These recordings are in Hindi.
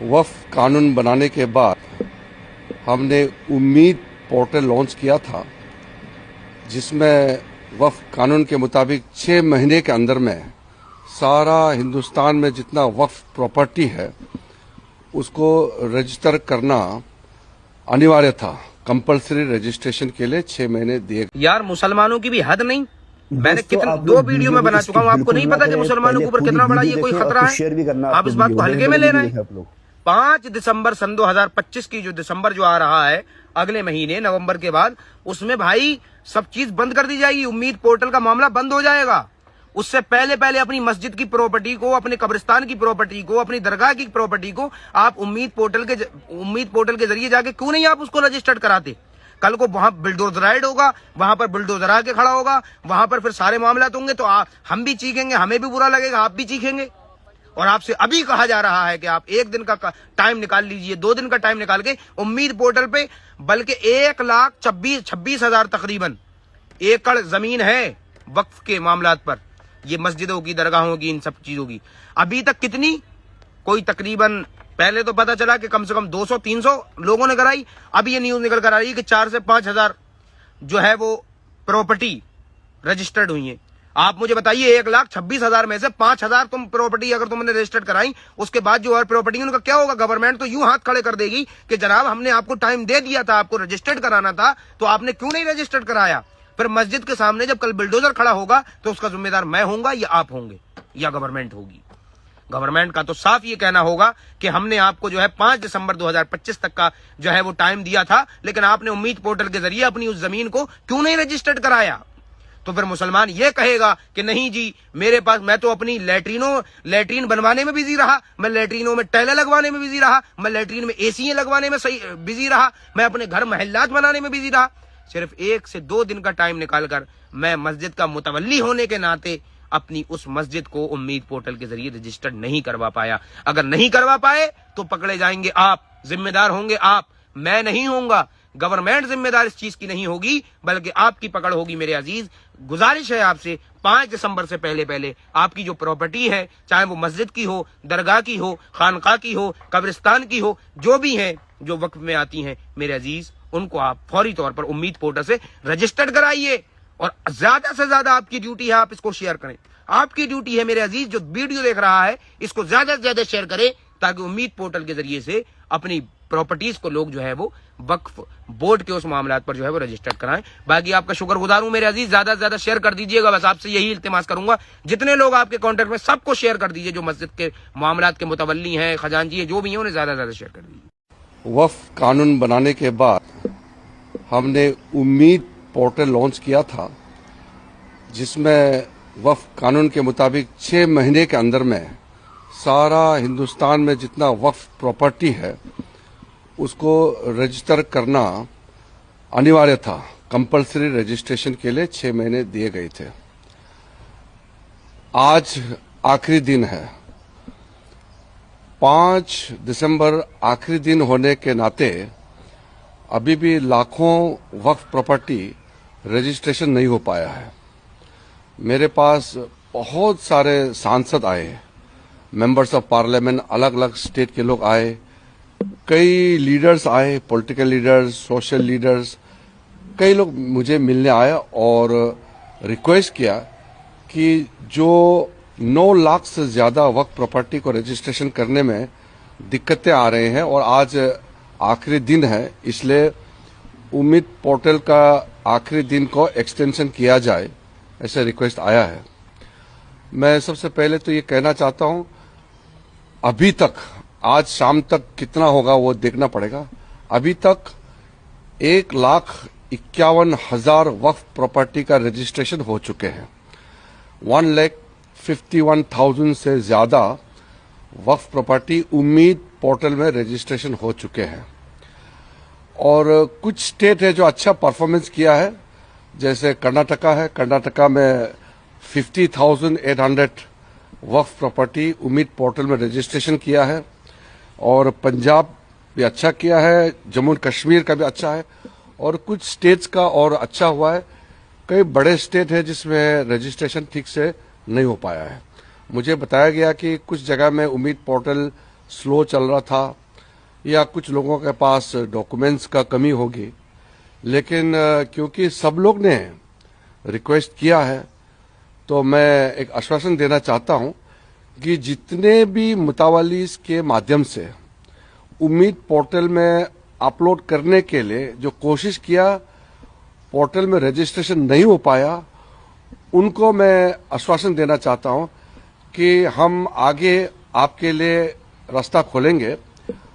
वक्फ कानून बनाने के बाद हमने उम्मीद पोर्टल लॉन्च किया था, जिसमें वक्फ कानून के मुताबिक 6 महीने के अंदर में सारा हिंदुस्तान में जितना वक्फ प्रॉपर्टी है उसको रजिस्टर करना अनिवार्य था। कंपलसरी रजिस्ट्रेशन के लिए 6 महीने दिए। यार मुसलमानों की भी हद नहीं। मैंने कितने 2 वीडियो में बना चुका हूँ। आपको नहीं पता कि मुसलमानों के ऊपर कितना बड़ा ये कोई खतरा है? आप इस बात को हल्के में ले रहे हैं। 5 दिसंबर सन 2025 की जो दिसंबर जो आ रहा है अगले महीने नवंबर के बाद, उसमें भाई सब चीज बंद कर दी जाएगी। उम्मीद पोर्टल का मामला बंद हो जाएगा। उससे पहले पहले अपनी मस्जिद की प्रॉपर्टी को, अपने कब्रिस्तान की प्रॉपर्टी को, अपनी दरगाह की प्रॉपर्टी को आप उम्मीद पोर्टल के जरिए जाके क्यों नहीं आप उसको रजिस्टर्ड कराते? कल को वहां बुलडोजर राइड होगा, वहां पर बुलडोजर आके खड़ा होगा, वहां पर फिर सारे मामला होंगे तो हम भी चीखेंगे, हमें भी बुरा लगेगा, आप भी चीखेंगे। और आपसे अभी कहा जा रहा है कि आप 1 दिन का टाइम निकाल लीजिए, 2 दिन का टाइम निकाल के उम्मीद पोर्टल पे, बल्कि 1,26,000 तकरीबन एकड़ जमीन है वक्फ के मामलात पर, ये मस्जिदों की, दरगाहों की, इन सब चीजों की। अभी तक कितनी? कोई तकरीबन पहले तो पता चला कि कम से कम 200-300 लोगों ने कराई। अभी ये न्यूज निकल कर आ रही है कि 4 से 5 हजार जो है वो प्रॉपर्टी रजिस्टर्ड हुई है। आप मुझे बताइए 1,26,000 में से 5,000 तुम प्रॉपर्टी अगर तुमने रजिस्टर्ड कराई, उसके बाद जो और प्रॉपर्टी उनका क्या होगा? गवर्नमेंट तो यूं हाथ खड़े कर देगी कि जनाब हमने आपको टाइम दे दिया था, आपको रजिस्टर्ड कराना था, तो आपने क्यों नहीं रजिस्टर्ड कराया? फिर मस्जिद के सामने जब कल बुलडोजर खड़ा होगा तो उसका जिम्मेदार मैं होऊंगा या आप होंगे या गवर्नमेंट होगी? गवर्नमेंट का तो साफ ये कहना होगा कि हमने आपको जो है 5 दिसंबर 2025 तक का जो है वो टाइम दिया था, लेकिन आपने उम्मीद पोर्टल के जरिए अपनी उस जमीन को क्यों नहीं रजिस्टर्ड कराया? तो फिर मुसलमान ये कहेगा कि नहीं जी, मेरे पास, मैं तो अपनी लैट्रीन बनवाने में बिजी रहा, मैं लैट्रीनों में टैले लगवाने में बिजी रहा, मैं लैट्रीन में एसी लगवाने में सही बिजी रहा, मैं अपने घर महल्लात बनाने में बिजी रहा। सिर्फ 1 से 2 दिन का टाइम निकालकर मैं मस्जिद का मुतवल्ली होने के नाते अपनी उस मस्जिद को उम्मीद पोर्टल के जरिए रजिस्टर्ड नहीं करवा पाया। अगर नहीं करवा पाए तो पकड़े जाएंगे आप, जिम्मेदार होंगे आप, मैं नहीं होऊंगा। गवर्नमेंट जिम्मेदार इस चीज की नहीं होगी, बल्कि आपकी पकड़ होगी। मेरे अजीज, गुजारिश है आपसे, 5 दिसंबर से पहले पहले आपकी जो प्रॉपर्टी है, चाहे वो मस्जिद की हो, दरगाह की हो, खानका की हो, कब्रिस्तान की हो, जो भी है जो वक्फ में आती हैं, मेरे अजीज, उनको आप फौरी तौर पर उम्मीद पोर्टल से रजिस्टर्ड कराइए। और ज्यादा से ज्यादा आपकी ड्यूटी है, आप इसको शेयर करें। आपकी ड्यूटी है मेरे अजीज, जो वीडियो देख रहा है, इसको ज्यादा से ज्यादा शेयर करें, ताकि उम्मीद पोर्टल के जरिए से अपनी प्रॉपर्टीज को लोग जो है वो वक्फ बोर्ड के उस मामलात पर जो है वो रजिस्टर्ड कराएं। बाकी आपका शुक्रगुजार हूं मेरे अजीज, ज्यादा से ज्यादा शेयर कर दीजिएगा। बस आपसे यही इल्तिमास करूंगा, जितने लोग आपके कॉन्टेक्ट में, सबको शेयर कर दीजिए। जो मस्जिद के मामलात के मुतवल्ली हैं, खजांची है, जो भी है, उन्हें ज्यादा से ज्यादा शेयर कर दीजिए। वक्फ कानून बनाने के बाद हमने उम्मीद पोर्टल लॉन्च किया था, जिसमें वक्फ कानून के मुताबिक 6 महीने के अंदर में सारा हिंदुस्तान में जितना वक्फ प्रॉपर्टी है उसको रजिस्टर करना अनिवार्य था। कंपलसरी रजिस्ट्रेशन के लिए 6 महीने दिए गए थे। आज आखिरी दिन है, 5 दिसंबर आखिरी दिन होने के नाते अभी भी लाखों वक्फ प्रॉपर्टी रजिस्ट्रेशन नहीं हो पाया है। मेरे पास बहुत सारे सांसद आए, मेंबर्स ऑफ पार्लियामेंट, अलग अलग स्टेट के लोग आए, कई लीडर्स आए, पॉलिटिकल लीडर्स, सोशल लीडर्स, कई लोग मुझे मिलने आए और रिक्वेस्ट किया कि जो 9 लाख से ज्यादा वक्फ प्रॉपर्टी को रजिस्ट्रेशन करने में दिक्कतें आ रहे हैं और आज आखिरी दिन है, इसलिए उम्मीद पोर्टल का आखिरी दिन को एक्सटेंशन किया जाए, ऐसा रिक्वेस्ट आया है। मैं सबसे पहले तो ये कहना चाहता हूं, अभी तक, आज शाम तक कितना होगा वो देखना पड़ेगा, अभी तक 1,51,000 वक्फ प्रॉपर्टी का रजिस्ट्रेशन हो चुके हैं। 1,51,000 से ज्यादा वक्फ प्रॉपर्टी उम्मीद पोर्टल में रजिस्ट्रेशन हो चुके हैं। और कुछ स्टेट है जो अच्छा परफॉर्मेंस किया है, जैसे कर्नाटका है। कर्नाटका में 50,800 वक्फ प्रॉपर्टी उम्मीद पोर्टल में रजिस्ट्रेशन किया है। और पंजाब भी अच्छा किया है, जम्मू कश्मीर का भी अच्छा है, और कुछ स्टेट्स का और अच्छा हुआ है। कई बड़े स्टेट है जिसमें रजिस्ट्रेशन ठीक से नहीं हो पाया है। मुझे बताया गया कि कुछ जगह में उम्मीद पोर्टल स्लो चल रहा था या कुछ लोगों के पास डॉक्यूमेंट्स का कमी होगी, लेकिन क्योंकि सब लोग ने रिक्वेस्ट किया है तो मैं एक आश्वासन देना चाहता हूं कि जितने भी मुतावालीस के माध्यम से उम्मीद पोर्टल में अपलोड करने के लिए जो कोशिश किया, पोर्टल में रजिस्ट्रेशन नहीं हो पाया, उनको मैं आश्वासन देना चाहता हूं कि हम आगे आपके लिए रास्ता खोलेंगे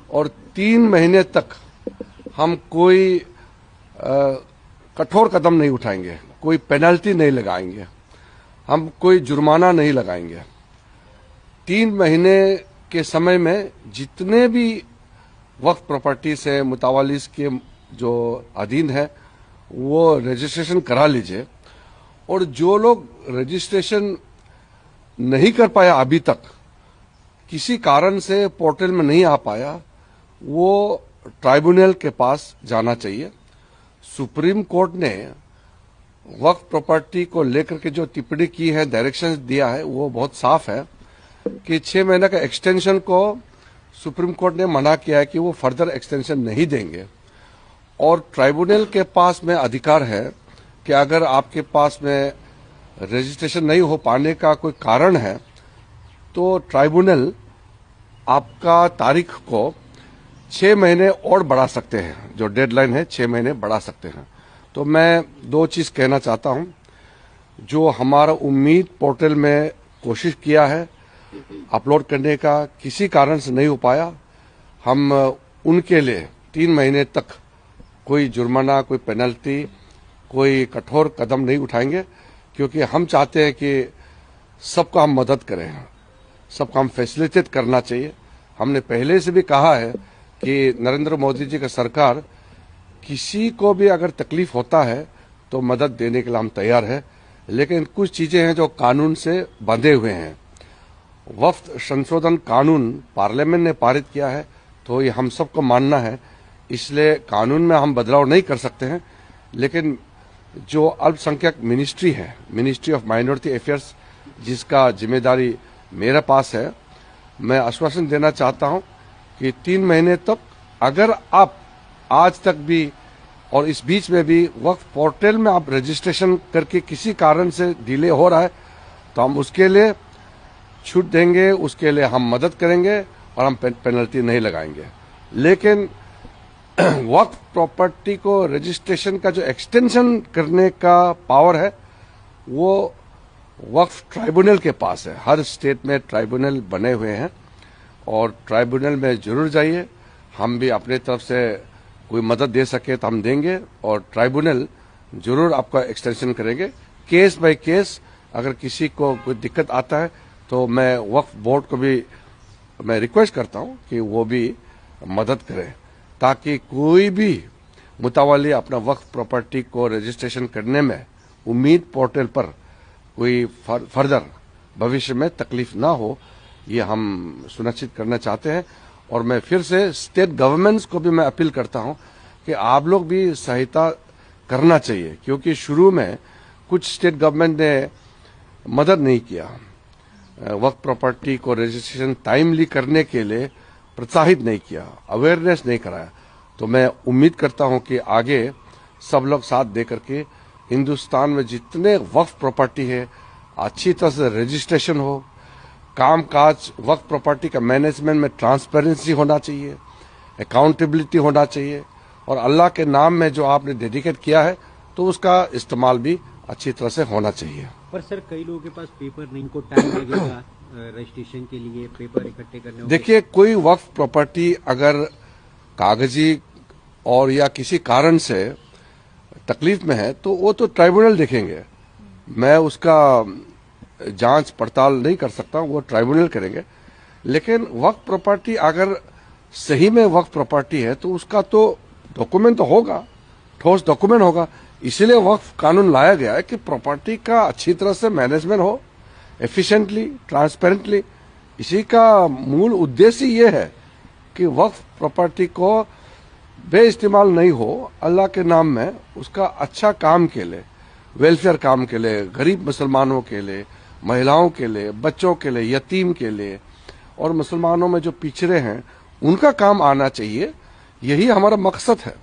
और 3 महीने तक हम कोई कठोर कदम नहीं उठाएंगे, कोई पेनल्टी नहीं लगाएंगे, हम कोई जुर्माना नहीं लगाएंगे। 3 महीने के समय में जितने भी वक्फ प्रॉपर्टी से मुतावालिस के जो अधीन है वो रजिस्ट्रेशन करा लीजिए, और जो लोग रजिस्ट्रेशन नहीं कर पाया अभी तक, किसी कारण से पोर्टल में नहीं आ पाया, वो ट्राइब्यूनल के पास जाना चाहिए। सुप्रीम कोर्ट ने वक्फ प्रॉपर्टी को लेकर के जो टिप्पणी की है, डायरेक्शन दिया है, वो बहुत साफ है कि 6 महीने का एक्सटेंशन को सुप्रीम कोर्ट ने मना किया है कि वो फर्दर एक्सटेंशन नहीं देंगे, और ट्राइब्यूनल के पास में अधिकार है कि अगर आपके पास में रजिस्ट्रेशन नहीं हो पाने का कोई कारण है तो ट्राइब्यूनल आपका तारीख को 6 महीने और बढ़ा सकते हैं, जो डेडलाइन है 6 महीने बढ़ा सकते हैं। तो मैं 2 चीज कहना चाहता हूं, जो हमारा उम्मीद पोर्टल में कोशिश किया है अपलोड करने का, किसी कारण से नहीं हो पाया, हम उनके लिए 3 महीने तक कोई जुर्माना, कोई पेनल्टी, कोई कठोर कदम नहीं उठाएंगे, क्योंकि हम चाहते हैं कि सबको हम मदद करें, सबको हम फैसिलिटेट करना चाहिए। हमने पहले से भी कहा है कि नरेंद्र मोदी जी का सरकार किसी को भी अगर तकलीफ होता है तो मदद देने के लिए हम तैयार है, लेकिन कुछ चीजें हैं जो कानून से बंधे हुए हैं। वक्फ संशोधन कानून पार्लियामेंट ने पारित किया है तो ये हम सबको मानना है, इसलिए कानून में हम बदलाव नहीं कर सकते हैं, लेकिन जो अल्पसंख्यक मिनिस्ट्री है, मिनिस्ट्री ऑफ माइनॉरिटी अफेयर्स, जिसका जिम्मेदारी मेरे पास है, मैं आश्वासन देना चाहता हूं कि 3 महीने तक अगर आप आज तक भी और इस बीच में भी वक्फ पोर्टल में आप रजिस्ट्रेशन करके किसी कारण से डिले हो रहा है तो हम उसके लिए छूट देंगे, उसके लिए हम मदद करेंगे और हम पेनल्टी नहीं लगाएंगे। लेकिन वक्फ प्रॉपर्टी को रजिस्ट्रेशन का जो एक्सटेंशन करने का पावर है वो वक्फ ट्राइब्यूनल के पास है। हर स्टेट में ट्राइब्यूनल बने हुए हैं और ट्राइब्यूनल में जरूर जाइए, हम भी अपने तरफ से कोई मदद दे सके तो हम देंगे और ट्राइब्यूनल जरूर आपका एक्सटेंशन करेंगे। केस बाय केस अगर किसी को कोई दिक्कत आता है तो मैं वक्फ बोर्ड को भी मैं रिक्वेस्ट करता हूं कि वो भी मदद करें, ताकि कोई भी मुतावाली अपना वक्फ प्रॉपर्टी को रजिस्ट्रेशन करने में उम्मीद पोर्टल पर कोई फर्दर भविष्य में तकलीफ ना हो, ये हम सुनिश्चित करना चाहते हैं। और मैं फिर से स्टेट गवर्नमेंट्स को भी मैं अपील करता हूं कि आप लोग भी सहायता करना चाहिए, क्योंकि शुरू में कुछ स्टेट गवर्नमेंट ने मदद नहीं किया, वक्फ प्रॉपर्टी को रजिस्ट्रेशन टाइमली करने के लिए प्रोत्साहित नहीं किया, अवेयरनेस नहीं कराया। तो मैं उम्मीद करता हूं कि आगे सब लोग साथ दे करके हिंदुस्तान में जितने वक्फ प्रॉपर्टी है अच्छी तरह से रजिस्ट्रेशन हो, कामकाज वक्फ प्रॉपर्टी का मैनेजमेंट में ट्रांसपेरेंसी होना चाहिए, अकाउंटेबिलिटी होना चाहिए, और अल्लाह के नाम में जो आपने डेडिकेट किया है तो उसका इस्तेमाल भी अच्छी तरह से होना चाहिए। पर सर कई लोगों के पास पेपर नहीं, इनको टाइम लगेगा रजिस्ट्रेशन के लिए, पेपर इकट्ठे करने होंगे। देखिए, कोई वक्फ प्रॉपर्टी अगर कागजी और या किसी कारण से तकलीफ में है तो वो तो ट्राइब्यूनल देखेंगे, मैं उसका जांच पड़ताल नहीं कर सकता, वो ट्राइब्यूनल करेंगे। लेकिन वक्फ प्रॉपर्टी अगर सही में वक्फ प्रॉपर्टी है तो उसका तो डॉक्यूमेंट तो होगा, ठोस डॉक्यूमेंट होगा। इसीलिए वक्फ कानून लाया गया है कि प्रॉपर्टी का अच्छी तरह से मैनेजमेंट हो, एफिशिएंटली, ट्रांसपेरेंटली। इसी का मूल उद्देश्य ये है कि वक्फ प्रॉपर्टी को बेइस्तेमाल नहीं हो, अल्लाह के नाम में उसका अच्छा काम के लिए, वेलफेयर काम के लिए, गरीब मुसलमानों के लिए, महिलाओं के लिए, बच्चों के लिए, यतीम के लिए, और मुसलमानों में जो पिछड़े हैं उनका काम आना चाहिए। यही हमारा मकसद है।